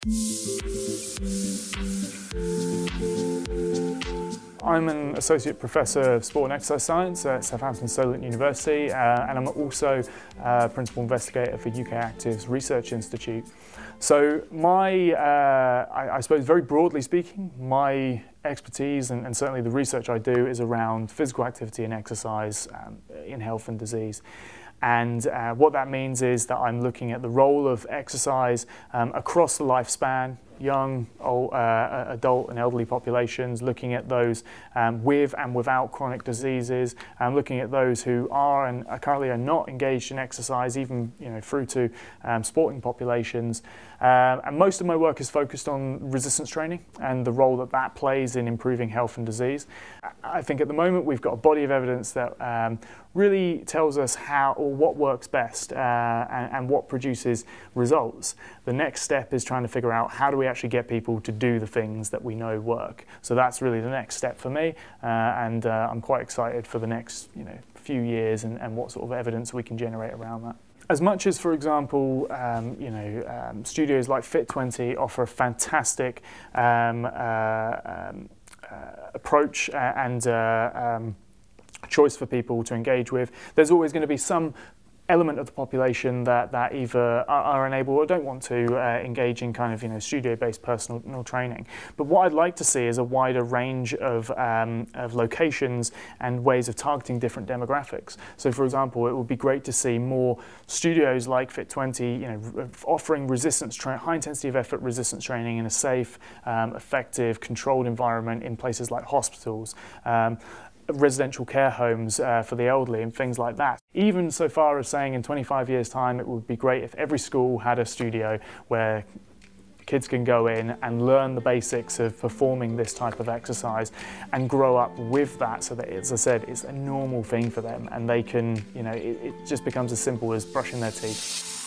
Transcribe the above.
I'm an Associate Professor of Sport and Exercise Science at Southampton Solent University, and I'm also Principal Investigator for UK Active's Research Institute. So I suppose very broadly speaking, my expertise and certainly the research I do is around physical activity and exercise in health and disease. And what that means is that I'm looking at the role of exercise across the lifespan, young, adult and elderly populations, looking at those with and without chronic diseases, looking at those who are and currently are not engaged in exercise, even through to sporting populations. And most of my work is focused on resistance training and the role that that plays in improving health and disease. I think at the moment we've got a body of evidence that really tells us how or what works best and what produces results. The next step is trying to figure out how do we actually get people to do the things that we know work. So that's really the next step for me, and I'm quite excited for the next few years and what sort of evidence we can generate around that. As much as, for example, studios like fit20 offer a fantastic approach and choice for people to engage with, there's always going to be some element of the population that either are unable or don't want to engage in kind of studio-based personal training. But what I'd like to see is a wider range of locations and ways of targeting different demographics. So, for example, it would be great to see more studios like fit20, offering high intensity of effort resistance training in a safe, effective, controlled environment in places like hospitals. Residential care homes for the elderly and things like that. Even so far as saying in 25 years' time, it would be great if every school had a studio where kids can go in and learn the basics of performing this type of exercise and grow up with that, so that, as I said, it's a normal thing for them and they can, it just becomes as simple as brushing their teeth.